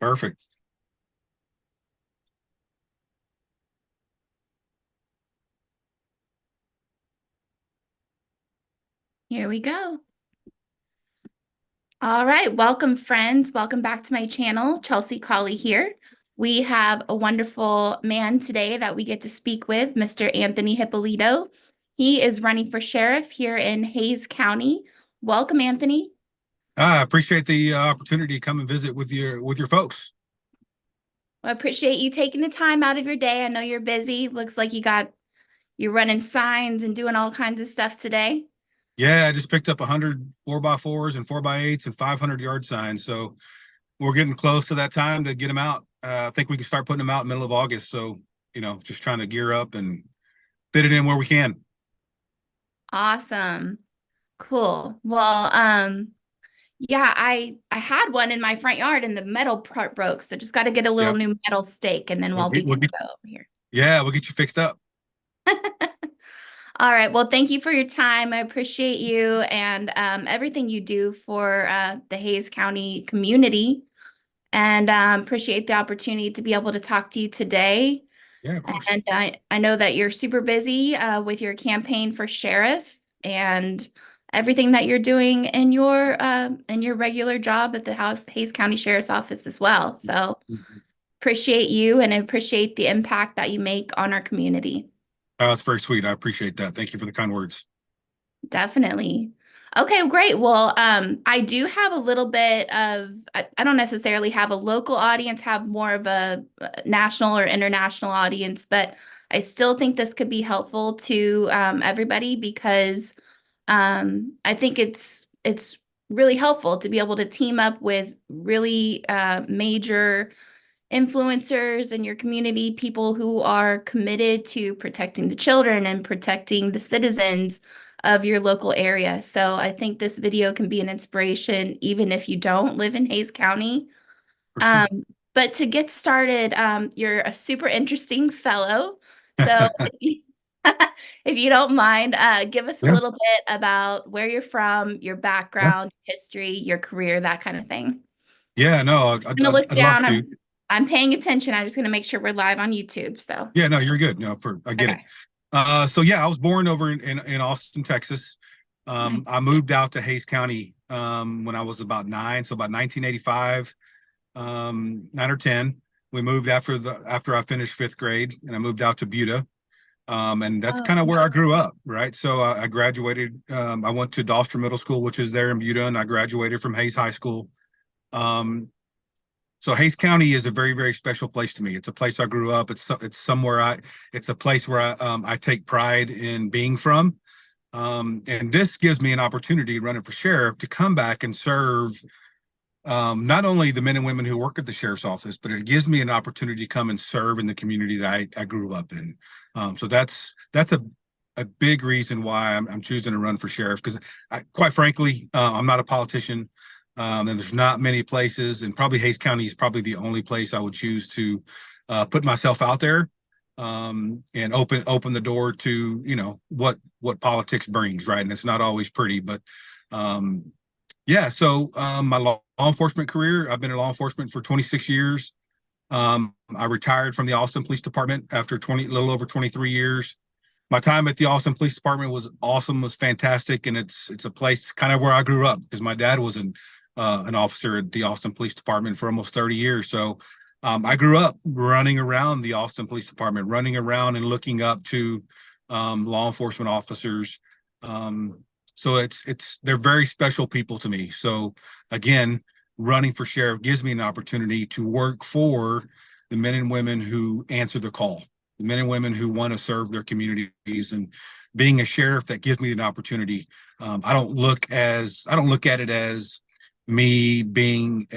Perfect. Here we go. All right, welcome friends. Welcome back to my channel. Chelsea Colley here. We have a wonderful man today that we get to speak with, Mr. Anthony Hipolito. He is running for sheriff here in Hays County. Welcome, Anthony. I appreciate the opportunity to come and visit with your folks. I appreciate you taking the time out of your day. I know you're busy. Looks like you're running signs and doing all kinds of stuff today. Yeah, I just picked up 100 4x4s and 4x8s and 500-yard signs. So we're getting close to that time to get them out. I think we can start putting them out middle of August. So, just trying to gear up and fit it in where we can. Awesome. Cool. Well, yeah, I had one in my front yard and the metal part broke. So just got to get a little Yep. new metal stake and then We'll we'll be get, we'll good to get, go over here. yeah, we'll get you fixed up. All right. Well, thank you for your time. I appreciate you and everything you do for the Hays County community, and appreciate the opportunity to be able to talk to you today. Yeah, of course. And I know that you're super busy with your campaign for sheriff and everything that you're doing in your regular job at the Hays County Sheriff's Office as well. So Mhm. appreciate you and I appreciate the impact that you make on our community. That's very sweet. I appreciate that. Thank you for the kind words. Definitely. Okay, great. Well, I do have a little bit of, I don't necessarily have a local audience, have more of a national or international audience, but I still think this could be helpful to everybody because I think it's really helpful to be able to team up with really major influencers in your community, people who are committed to protecting the children and protecting the citizens of your local area. So I think this video can be an inspiration, even if you don't live in Hays County. For sure. Um, but to get started, you're a super interesting fellow. So if you don't mind, give us a Yeah. little bit about where you're from, your Yeah. background, history, your career, that kind of thing. Yeah, no, I'm gonna look I'd love down. to. I'm paying attention. I'm just gonna make sure we're live on YouTube. So Yeah, no, you're good. No, I get it. okay. So yeah, I was born over in Austin, Texas. Nice. I moved out to Hays County when I was about 9, so about 1985, 9 or 10. We moved after I finished 5th grade, and I moved out to Buda. And that's Oh, kind of where I grew up, right? So I graduated. I went to Dolster Middle School, which is there in Buda, and I graduated from Hays High School. Um, so Hays County is a very, very special place to me. It's a place I grew up. It's a place where I take pride in being from. And this gives me an opportunity running for sheriff to come back and serve not only the men and women who work at the sheriff's office, but it gives me an opportunity to come and serve in the community that I grew up in. So that's a big reason why I'm choosing to run for sheriff, because quite frankly, I'm not a politician. And there's not many places, and probably Hays County is probably the only place I would choose to put myself out there, and open the door to what politics brings, right? And it's not always pretty, but yeah. So my law enforcement career, I've been in law enforcement for 26 years. I retired from the Austin Police Department after a little over 23 years. My time at the Austin Police Department was awesome, was fantastic, and it's a place kind of where I grew up because my dad was an officer at the Austin Police Department for almost 30 years. So I grew up running around the Austin Police Department, running around and looking up to law enforcement officers. So they're very special people to me. So again, running for sheriff gives me an opportunity to work for the men and women who answer the call, the men and women who want to serve their communities. And being a sheriff, that gives me an opportunity. I don't look at it as me being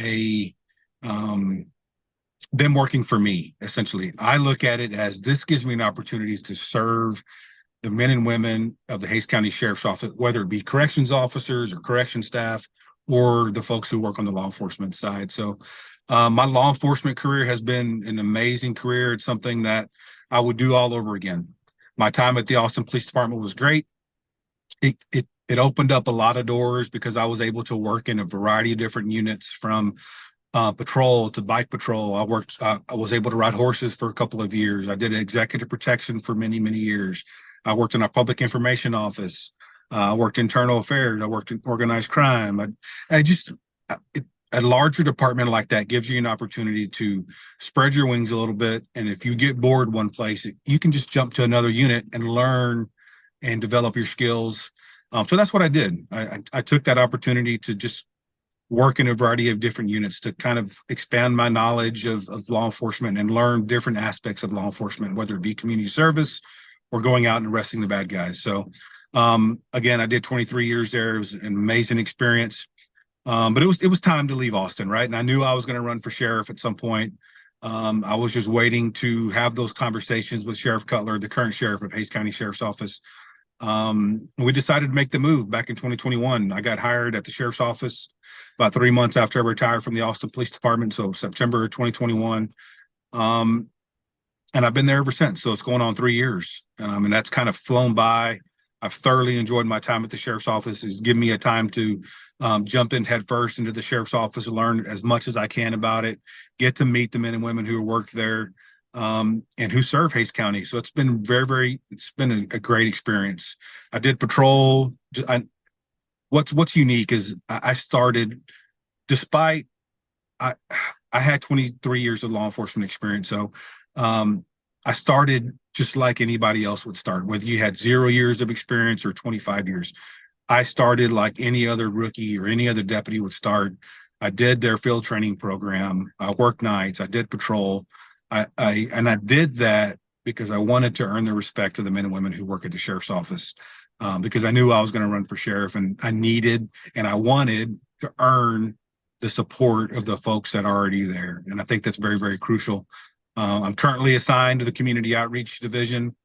them working for me. Essentially, I look at it as this gives me an opportunity to serve the men and women of the Hays County Sheriff's Office, whether it be corrections officers or correction staff, or the folks who work on the law enforcement side. So my law enforcement career has been an amazing career. It's something that I would do all over again. My time at the Austin Police Department was great. It opened up a lot of doors because I was able to work in a variety of different units, from patrol to bike patrol. I was able to ride horses for a couple of years. I did executive protection for many, many years. I worked in our public information office. I worked internal affairs. I worked in organized crime. I just, a larger department like that gives you an opportunity to spread your wings a little bit. And if you get bored one place, you can just jump to another unit and learn and develop your skills. So that's what I did. I took that opportunity to just work in a variety of different units to kind of expand my knowledge of law enforcement and learn different aspects of law enforcement, whether it be community service or going out and arresting the bad guys. So again, I did 23 years there. It was an amazing experience. But it was time to leave Austin, right? And I knew I was going to run for sheriff at some point. I was just waiting to have those conversations with Sheriff Cutler, the current sheriff of Hays County Sheriff's Office. We decided to make the move back in 2021. I got hired at the sheriff's office about 3 months after I retired from the Austin Police Department, so September 2021. And I've been there ever since. So it's going on 3 years, and that's kind of flown by. I've thoroughly enjoyed my time at the sheriff's office. It's given me a time to jump in head first into the sheriff's office and learn as much as I can about it, get to meet the men and women who work there, and who serve Hays County. So it's been it's been a great experience. I did patrol. What's unique is I started, despite I had 23 years of law enforcement experience. So I started just like anybody else would start, whether you had 0 years of experience or 25 years. I started like any other rookie or any other deputy would start. I did their field training program. I worked nights. I did patrol. I did that because I wanted to earn the respect of the men and women who work at the sheriff's office, because I knew I was going to run for sheriff, and I needed and I wanted to earn the support of the folks that are already there. And I think that's very, very crucial. I'm currently assigned to the community outreach division.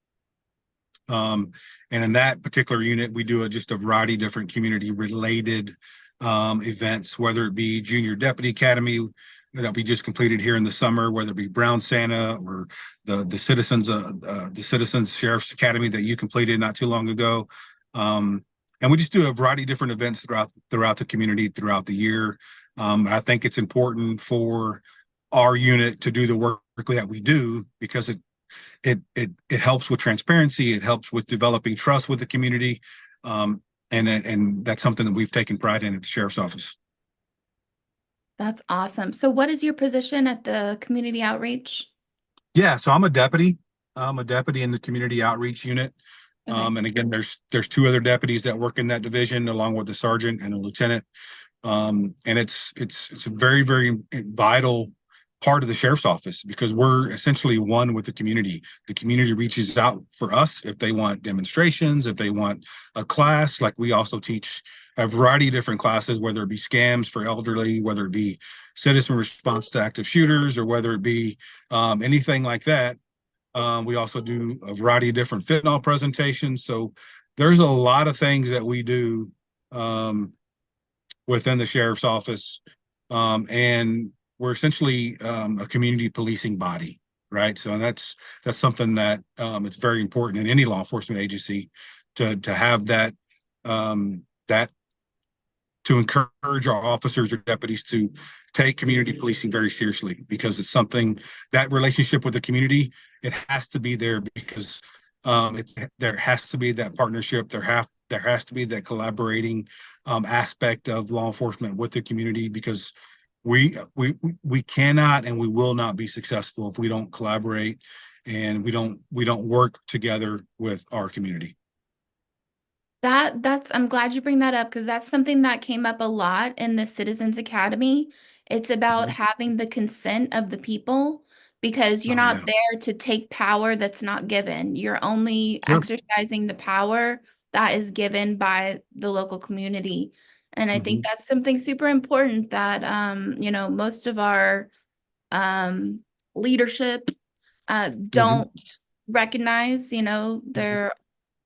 And in that particular unit, we do just a variety of different community related events, whether it be Junior Deputy Academy that we just completed here in the summer, whether it be Brown Santa or the Citizens Sheriff's Academy that you completed not too long ago. And we just do a variety of different events throughout the community throughout the year. I think it's important for our unit to do the work that we do because it helps with transparency. It helps with developing trust with the community. And that's something that we've taken pride in at the sheriff's office. That's awesome. So what is your position at the community outreach? Yeah, so I'm a deputy. I'm a deputy in the community outreach unit. Okay. And again, there's two other deputies that work in that division, along with a sergeant and a lieutenant. And it's a very, very vital part of the sheriff's office because we're essentially one with the community. The community reaches out for us if they want demonstrations, if they want a class. Like we also teach a variety of different classes, whether it be scams for elderly, whether it be citizen response to active shooters, or whether it be anything like that. We also do a variety of different fentanyl presentations. So there's a lot of things that we do within the sheriff's office. And we're essentially a community policing body, right? So that's something that it's very important in any law enforcement agency to have that to encourage our officers or deputies to take community policing very seriously, because it's something, that relationship with the community, it has to be there because there has to be that partnership. There has to be that collaborating aspect of law enforcement with the community, because we cannot and we will not be successful if we don't collaborate and we don't work together with our community. I'm glad you bring that up because that's something that came up a lot in the Citizens Academy. It's about having the consent of the people because you're not there to take power that's not given. You're only exercising the power that is given by the local community. And I think that's something super important that most of our leadership don't recognize. They're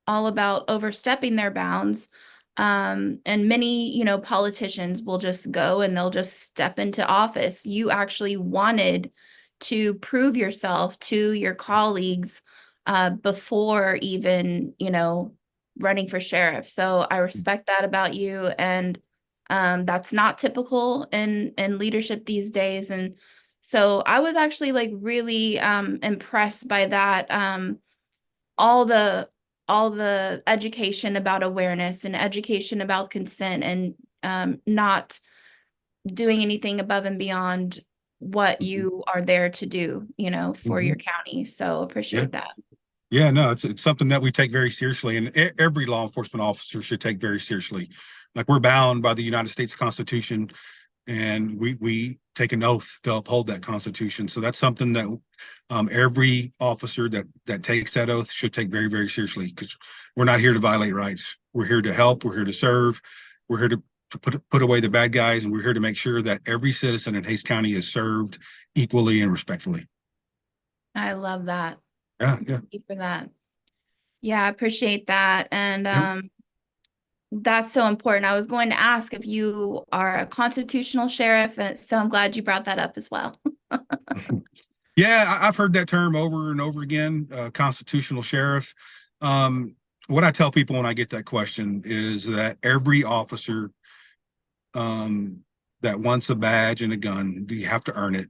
all about overstepping their bounds. And many, politicians will just go and they'll just step into office. You actually wanted to prove yourself to your colleagues before even, running for sheriff. So I respect that about you. And That's not typical in leadership these days. And so I was actually like really impressed by that. All the all the education about awareness and education about consent and not doing anything above and beyond what Mhm. you are there to do, you know, for your Mhm. county. So Yeah. appreciate that. Yeah, no, it's something that we take very seriously, and every law enforcement officer should take very seriously. Like, we're bound by the United States Constitution, and we take an oath to uphold that Constitution. So that's something that every officer that takes that oath should take very, very seriously, because we're not here to violate rights. We're here to help. We're here to serve. We're here to put away the bad guys, and we're here to make sure that every citizen in Hays County is served equally and respectfully. I love that. Yeah, yeah. Thank you for that. Yeah, I appreciate that. And Yep. that's so important. I was going to ask if you are a constitutional sheriff, and so I'm glad you brought that up as well. Yeah, I've heard that term over and over again, constitutional sheriff. Um, what I tell people when I get that question is that every officer um, that wants a badge and a gun, you have to earn it.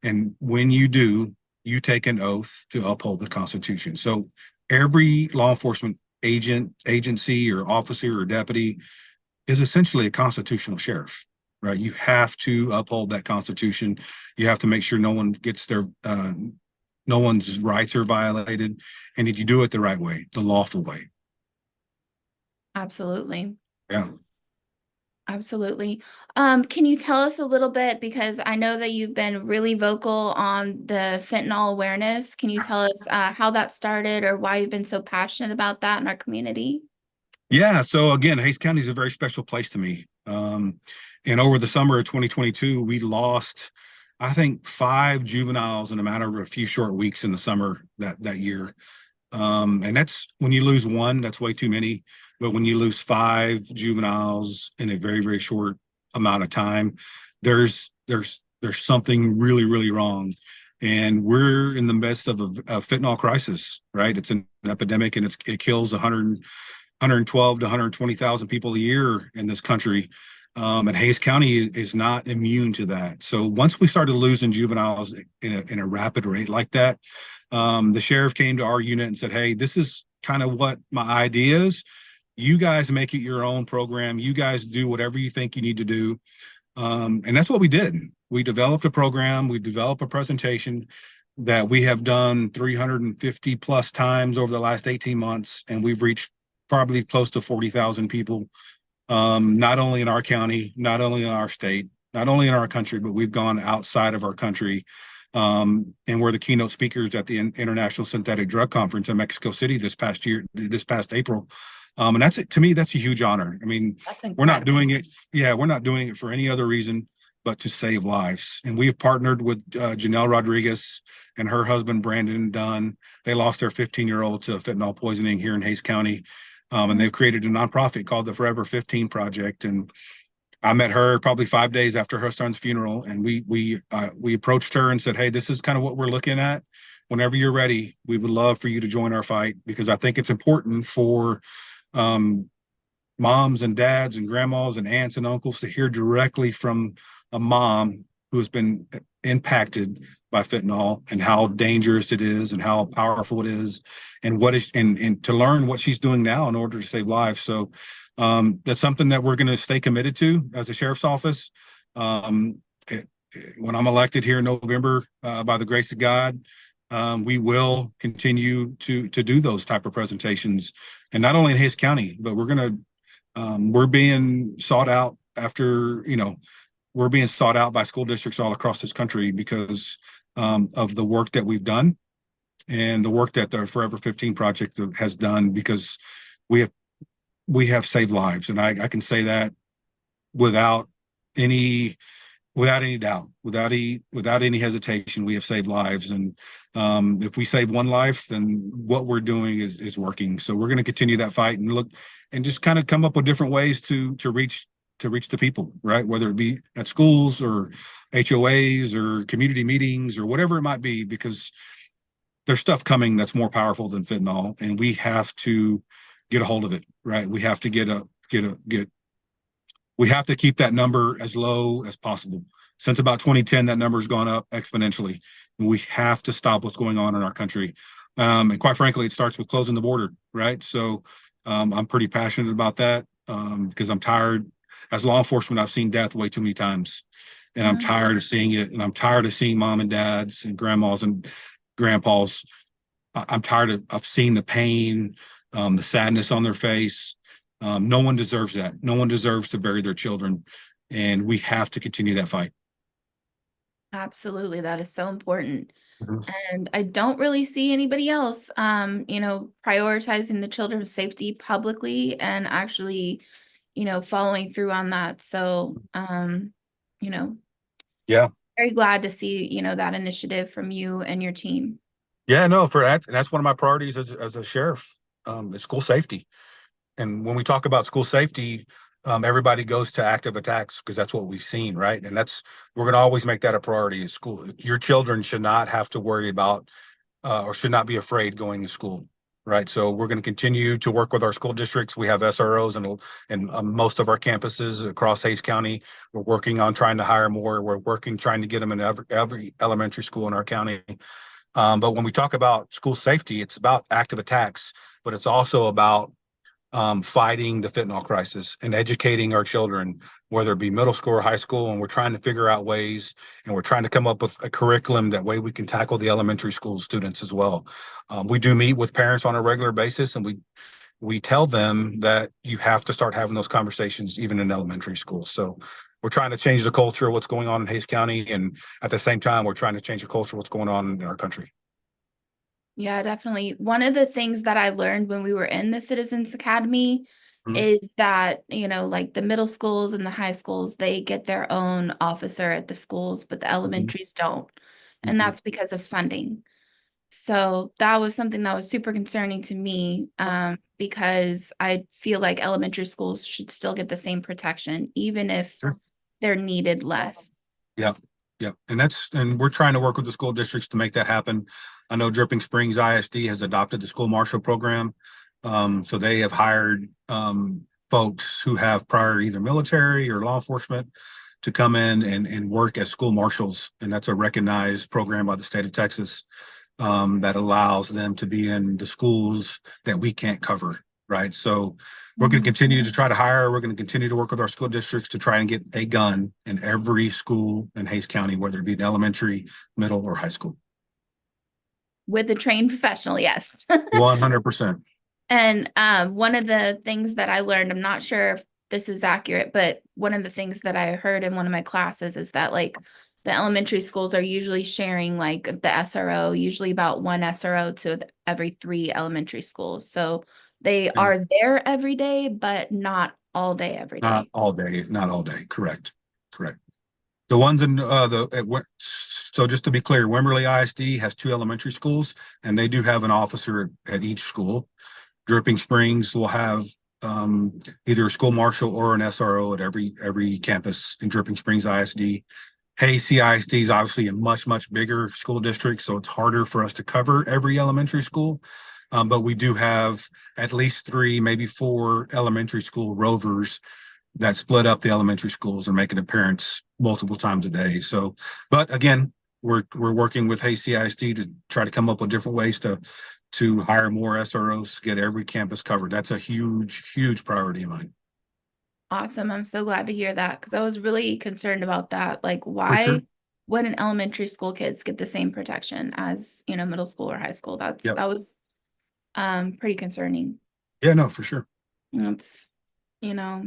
And when you do, you take an oath to uphold the Constitution. So every law enforcement agent, agency, or officer or deputy is essentially a constitutional sheriff, right? You have to uphold that Constitution. You have to make sure no one gets no one's rights are violated, and that you do it the right way, the lawful way. Absolutely. Yeah. Absolutely. Can you tell us a little bit, because I know that you've been really vocal on the fentanyl awareness. Can you tell us how that started or why you've been so passionate about that in our community? Yeah. So again, Hays County is a very special place to me. And over the summer of 2022, we lost, I think, 5 juveniles in a matter of a few short weeks in the summer that year. And that's, when you lose one, that's way too many. But when you lose 5 juveniles in a very, very short amount of time, there's something really, really wrong. And we're in the midst of a fentanyl crisis, right? It's an epidemic, and it kills 112 to 120,000 people a year in this country. And Hays County is not immune to that. So once we started losing juveniles in a rapid rate like that, the sheriff came to our unit and said, "Hey, this is kind of what my idea is. You guys make it your own program. You guys do whatever you think you need to do." And that's what we did. We developed a program. We developed a presentation that we have done 350 plus times over the last 18 months, and we've reached probably close to 40,000 people, not only in our county, not only in our state, not only in our country, but we've gone outside of our country. And we're the keynote speakers at the International Synthetic Drug Conference in Mexico City this past April. And to me, that's a huge honor. I mean, That's we're not incredible. doing it. Yeah, we're not doing it for any other reason but to save lives. And we've partnered with Janelle Rodriguez and her husband, Brandon Dunn. They lost their 15-year-old to fentanyl poisoning here in Hays County. And they've created a nonprofit called the Forever 15 Project. And I met her probably 5 days after her son's funeral, and we approached her and said, "Hey, this is kind of what we're looking at. Whenever you're ready, we would love for you to join our fight, because I think it's important for um, moms and dads and grandmas and aunts and uncles to hear directly from a mom who has been impacted by fentanyl, and how dangerous it is and how powerful it is, and and to learn what she's doing now in order to save lives." So that's something that we're going to stay committed to as a sheriff's office. Um, when I'm elected here in November, by the grace of God, we will continue to do those type of presentations, and not only in Hays County, but we're being sought out we're being sought out by school districts all across this country because of the work that we've done, and the work that the Forever 15 Project has done, because we have we have saved lives. And I can say that without any doubt, without any hesitation. We have saved lives. And if we save one life, then what we're doing is working. So we're going to continue that fight and look and just kind of come up with different ways to reach the people, right? Whether it be at schools or HOAs or community meetings or whatever it might be, because there's stuff coming that's more powerful than fentanyl, and we have to get a hold of it, right? We have to get we have to keep that number as low as possible. Since about 2010, that number has gone up exponentially. And we have to stop what's going on in our country. And quite frankly, it starts with closing the border, right? So I'm pretty passionate about that because I'm tired. As law enforcement, I've seen death way too many times. And I'm Mhm. tired of seeing it. And I'm tired of seeing mom and dads and grandmas and grandpas. I'm tired of seeing the pain, the sadness on their face. No one deserves that. No one deserves to bury their children. And we have to continue that fight. Absolutely, that is so important. Mhm. And I don't really see anybody else, prioritizing the children's safety publicly and actually, following through on that. So, you know, Yeah. very glad to see, that initiative from you and your team. Yeah, no, for that, that's one of my priorities as a sheriff, is school safety. And when we talk about school safety, everybody goes to active attacks because that's what we've seen, right? And we're going to always make that a priority in school. Your children should not have to worry about or should not be afraid going to school, right? So we're going to continue to work with our school districts. We have SROs and most of our campuses across Hayes County. We're working on trying to hire more. We're working trying to get them in every elementary school in our county. But when we talk about school safety, it's about active attacks, but it's also about fighting the fentanyl crisis and educating our children, whether it be middle school or high school. And we're trying to figure out ways, and we're trying to come up with a curriculum that way we can tackle the elementary school students as well. We do meet with parents on a regular basis, and we tell them that you have to start having those conversations even in elementary school. So we're trying to change the culture of what's going on in Hayes County, and at the same time, we're trying to change the culture of what's going on in our country. Yeah, definitely. One of the things that I learned when we were in the Citizens Academy Mhm. is that, like the middle schools and the high schools, they get their own officer at the schools, but the Mhm. elementaries don't. And Mhm. that's because of funding. So that was something that was super concerning to me, because I feel like elementary schools should still get the same protection, even if Sure. they're needed less. Yeah. Yeah. And we're trying to work with the school districts to make that happen. I know Dripping Springs ISD has adopted the school marshal program. So they have hired folks who have prior either military or law enforcement to come in and work as school marshals. And that's a recognized program by the state of Texas that allows them to be in the schools that we can't cover, right? So we're going to Mhm. continue to try to hire. We're going to continue to work with our school districts to try and get a gun in every school in Hayes County, whether it be an elementary, middle, or high school. With a trained professional, yes. 100%. And one of the things that I learned, I'm not sure if this is accurate, but one of the things that I heard in one of my classes is that like the elementary schools are usually sharing like the SRO, usually about one SRO to every 3 elementary schools. So they are there every day, but not all day every Not day. all day, not all day. Correct. Correct. The ones in so just to be clear, Wimberley ISD has 2 elementary schools, and they do have an officer at each school. Dripping Springs will have either a school marshal or an SRO at every campus in Dripping Springs ISD. Hayes CISD is obviously a much bigger school district, so it's harder for us to cover every elementary school. But we do have at least 3, maybe 4 elementary school rovers that split up the elementary schools and make an appearance multiple times a day. So, but again, we're working with Hayes CISD to try to come up with different ways to hire more SROs, get every campus covered. That's a huge priority of mine. Awesome. I'm so glad to hear that because I was really concerned about that. Like, For sure. why wouldn't elementary school kids get the same protection as, middle school or high school? Yep. That was pretty concerning. Yeah, no, for sure. It's, you know,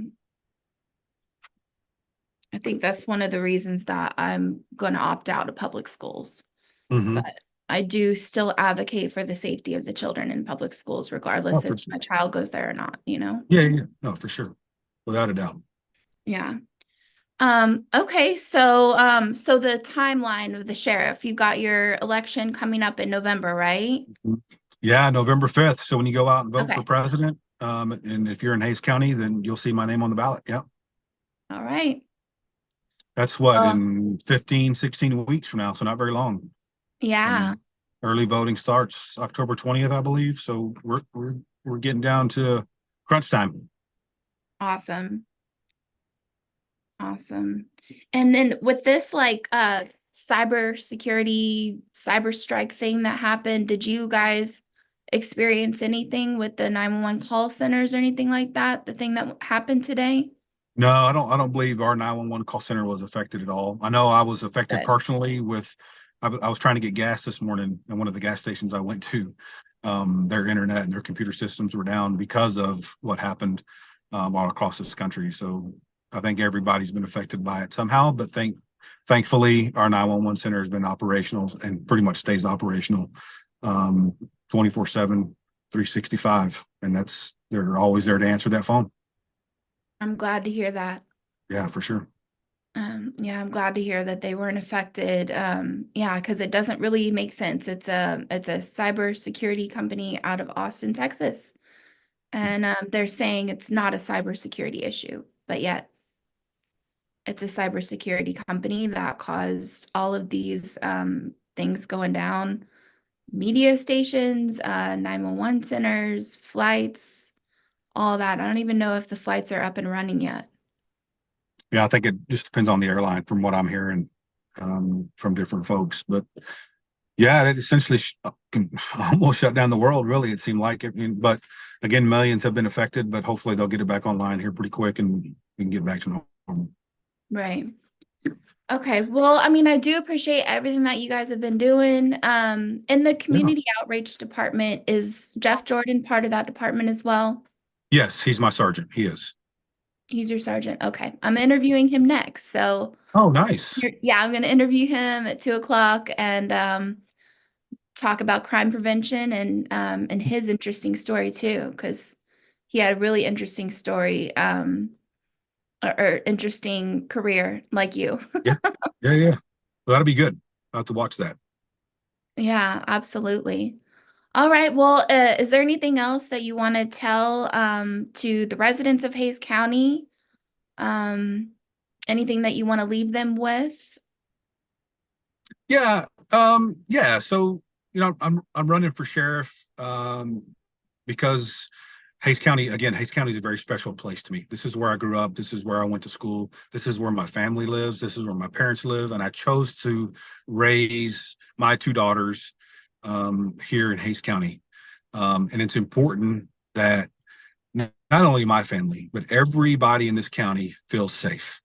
I think that's one of the reasons that I'm going to opt out of public schools. Hmm. But I do still advocate for the safety of the children in public schools, Oh, regardless for if sure. my child goes there or not. Yeah. No, for sure. Without a doubt. Yeah. Okay, so the timeline of the sheriff, you got your election coming up in November, right? Yeah, November 5th. So when you go out and vote for Okay. president, and if you're in Hayes County, then you'll see my name on the ballot. Yeah. All right. That's what Well, in 15, 16 weeks from now. So not very long. yeah, And early voting starts October 20th, I believe. So we're getting down to crunch time. awesome. Awesome. And then with this like cyber security, cyber strike thing that happened, did you guys experience anything with the 911 call centers or anything like that? The thing that happened today? No, I don't believe our 911 call center was affected at all. I know I was affected Good. personally with I was trying to get gas this morning at one of the gas stations I went to. Their internet and their computer systems were down because of what happened all across this country. So I think everybody's been affected by it somehow, but thankfully our 911 center has been operational and pretty much stays operational 24/7, 365. And they're always there to answer that phone. I'm glad to hear that. Yeah, for sure. Yeah, I'm glad to hear that they weren't affected. Yeah, because it doesn't really make sense. It's a cyber security company out of Austin, Texas, and they're saying it's not a cybersecurity issue, but yet it's a cybersecurity company that caused all of these things going down. Media stations, 911 centers, flights, all that. I don't even know if the flights are up and running yet. Yeah, I think it just depends on the airline from what I'm hearing from different folks. But yeah, it essentially can almost shut down the world, really, it seemed like. But again, millions have been affected, but hopefully they'll get it back online here pretty quick and we can get back to normal. Right. Okay. Well, I mean, I do appreciate everything that you guys have been doing. In the Yeah. community outreach department, is Jeff Jordan part of that department as well? Yes, he's my sergeant. He is. He's your sergeant. Okay. I'm interviewing him next. So Oh, nice. yeah, I'm going to interview him at 2 o'clock and talk about crime prevention and his interesting story too, because he had a really interesting story or interesting career like you. Yeah. Yeah. Yeah. Well, that'll be good. I'll have to watch that. Yeah, absolutely. All right. Well, is there anything else that you want to tell to the residents of Hayes County? Um, anything that you want to leave them with? Yeah. Yeah. So, I'm running for sheriff because Hayes County is a very special place to me. This is where I grew up. This is where I went to school. This is where my family lives. This is where my parents live. And I chose to raise my two daughters here in Hayes County. And it's important that not only my family, but everybody in this county feels safe.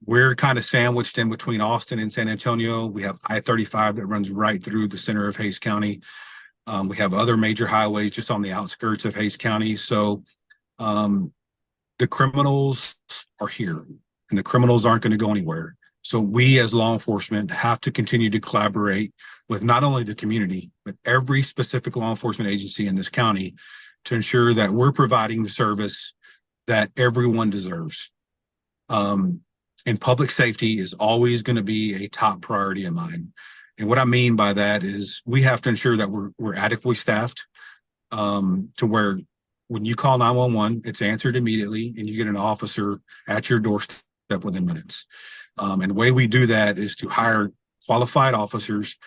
We're kind of sandwiched in between Austin and San Antonio. We have I-35 that runs right through the center of Hayes County. We have other major highways just on the outskirts of Hayes County. So the criminals are here and the criminals aren't going to go anywhere. So we as law enforcement have to continue to collaborate with not only the community, but every specific law enforcement agency in this county to ensure that we're providing the service that everyone deserves. And public safety is always going to be a top priority of mine. And what I mean by that is we have to ensure that we're adequately staffed to where when you call 911, it's answered immediately and you get an officer at your doorstep within minutes. And the way we do that is to hire qualified officers,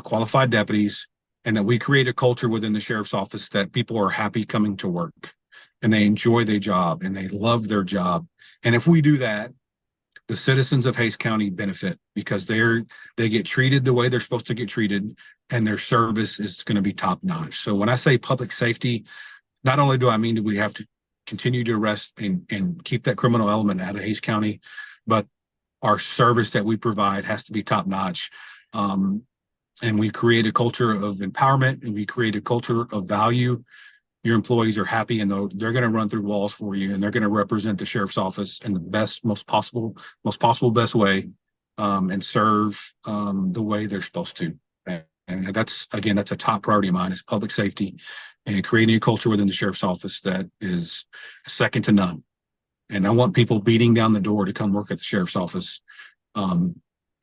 qualified deputies, and that we create a culture within the sheriff's office that people are happy coming to work and they enjoy their job and they love their job. And if we do that, the citizens of Hayes County benefit because they get treated the way they're supposed to get treated and their service is going to be top notch. So when I say public safety, not only do I mean that we have to continue to arrest and keep that criminal element out of Hayes County, but our service that we provide has to be top notch. And we create a culture of empowerment and we create a culture of value. Your employees are happy and they're going to run through walls for you and they're going to represent the sheriff's office in the best, most possible best way and serve the way they're supposed to. And that's a top priority of mine is public safety and creating a culture within the sheriff's office that is second to none. And I want people beating down the door to come work at the sheriff's office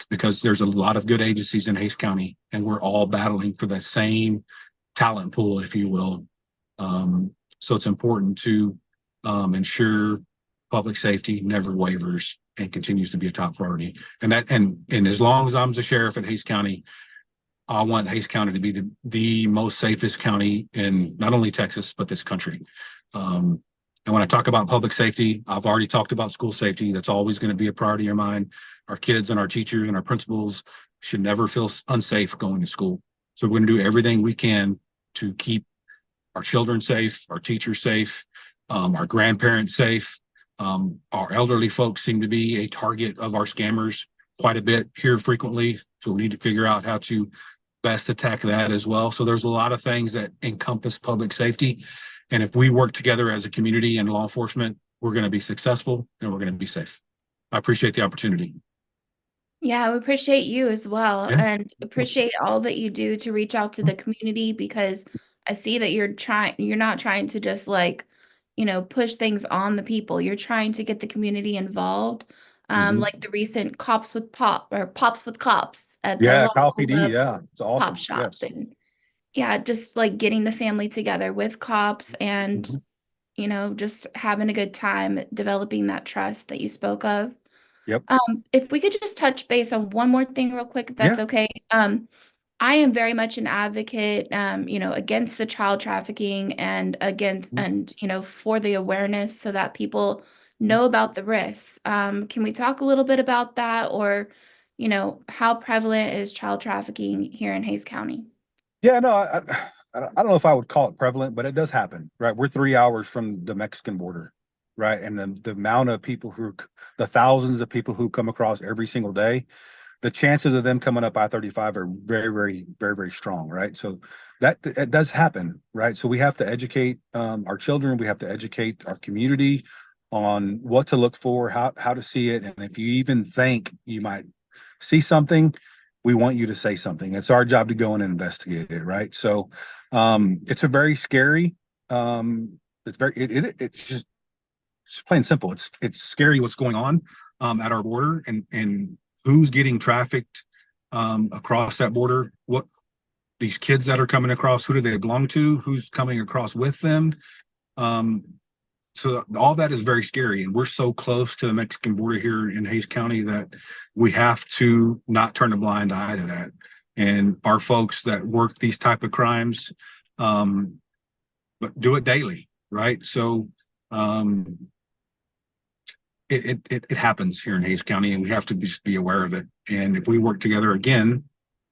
because there's a lot of good agencies in Hayes County and we're all battling for the same talent pool, if you will. So it's important to ensure public safety never wavers and continues to be a top priority. And as long as I'm the sheriff at Hayes County, I want Hayes County to be the most safest county in not only Texas, but this country. And when I talk about public safety, I've already talked about school safety. That's always going to be a priority of mine. Our kids and our teachers and our principals should never feel unsafe going to school. So we're going to do everything we can to keep our children safe, our teachers safe, our grandparents safe. Our elderly folks seem to be a target of our scammers quite a bit here frequently. So we need to figure out how to best attack that as well. So there's a lot of things that encompass public safety. And if we work together as a community and law enforcement, we're going to be successful and we're going to be safe. I appreciate the opportunity. Yeah, we appreciate you as well, Yeah, and of course. appreciate all that you do to reach out to the community, because I see that you're not trying to just like, push things on the people. You're trying to get the community involved. Mhm. Like the recent Cops with Pop or Pops with Cops at the Yeah, Kyle local PD. Yeah, it's pop awesome. shop. Yes. And yeah, just like getting the family together with cops and, Mhm. just having a good time developing that trust that you spoke of. Yep. If we could just touch base on one more thing real quick, if Yeah. that's okay. I am very much an advocate, against the child trafficking and Mhm. for the awareness so that people know about the risks. Can we talk a little bit about that, or, how prevalent is child trafficking here in Hayes County? Yeah, no, I don't know if I would call it prevalent, but it does happen, right? We're 3 hours from the Mexican border, right? And the amount of people the thousands of people who come across every single day, the chances of them coming up I-35 are very, very, very, very strong, right? So that it does happen, right? So we have to educate our children, we have to educate our community on what to look for, how to see it, and if you even think you might see something, we want you to say something. It's our job to go and investigate it, right? So it's a very scary. It's very it's just it's plain and simple. It's scary what's going on at our border and who's getting trafficked across that border. What these kids that are coming across, who do they belong to? Who's coming across with them? Um, so all that is very scary, and we're so close to the Mexican border here in Hayes County that we have to not turn a blind eye to that. And our folks that work these type of crimes, um, but do it daily, right? So um, it happens here in Hayes County, and we have to just be aware of it. And if we work together again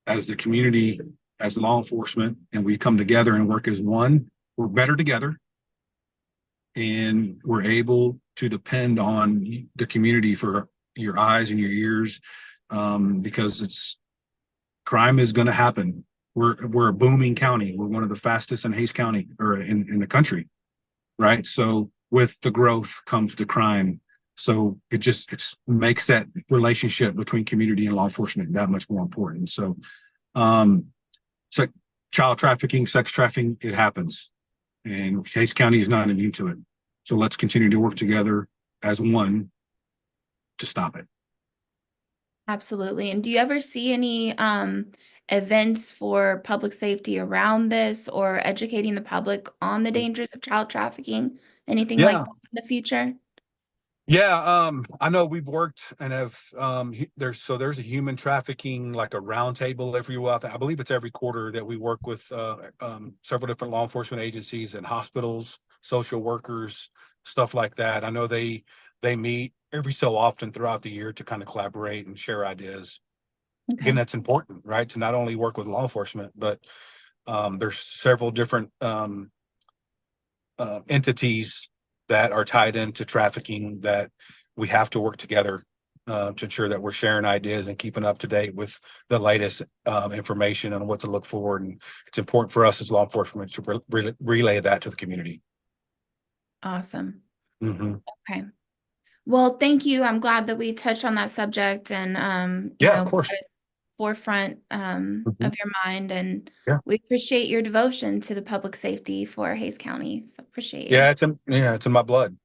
as the community, as law enforcement, and we come together and work as one, we're better together, and we're able to depend on the community for your eyes and your ears, because it's crime is going to happen. We're a booming county. We're one of the fastest in Hayes County or in the country, right? So with the growth comes the crime. So it makes that relationship between community and law enforcement that much more important. So um so child trafficking, sex trafficking, it happens. And Hayes County is not immune to it. So let's continue to work together as one to stop it. Absolutely. And do you ever see any events for public safety around this, or educating the public on the dangers of child trafficking? Anything like Yeah. that in the future? Yeah, I know we've worked and have there's a human trafficking like a roundtable every well, I believe it's every quarter that we work with several different law enforcement agencies and hospitals, social workers, stuff like that. I know they meet every so often throughout the year to kind of collaborate and share ideas. Again, Okay. that's important, right? To not only work with law enforcement, but there's several different entities that are tied into trafficking that we have to work together to ensure that we're sharing ideas and keeping up to date with the latest information on what to look for. And it's important for us as law enforcement to relay that to the community. Awesome. Hmm. Okay. Well, thank you. I'm glad that we touched on that subject and, Yeah, of got course. it forefront Hmm. of your mind. And Yeah. we appreciate your devotion to the public safety for Hayes County. So appreciate you. It's in my blood.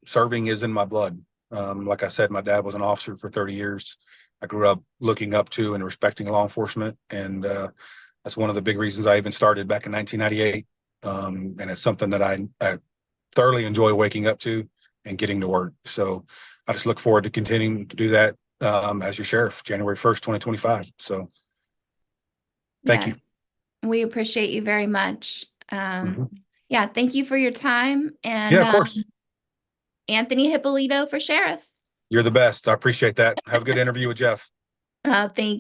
Serving is in my blood. Like I said, my dad was an officer for 30 years. I grew up looking up to and respecting law enforcement, and that's one of the big reasons I even started back in 1998. And it's something that I thoroughly enjoy waking up to and getting to work. So I just look forward to continuing to do that as your sheriff, January 1st, 2025. So thank you. Yes, we appreciate you very much. Mhm. Yeah, thank you for your time. Yeah, And of course. Anthony Hipolito for sheriff. You're the best. I appreciate that. Have a good interview with Jeff. Thank you.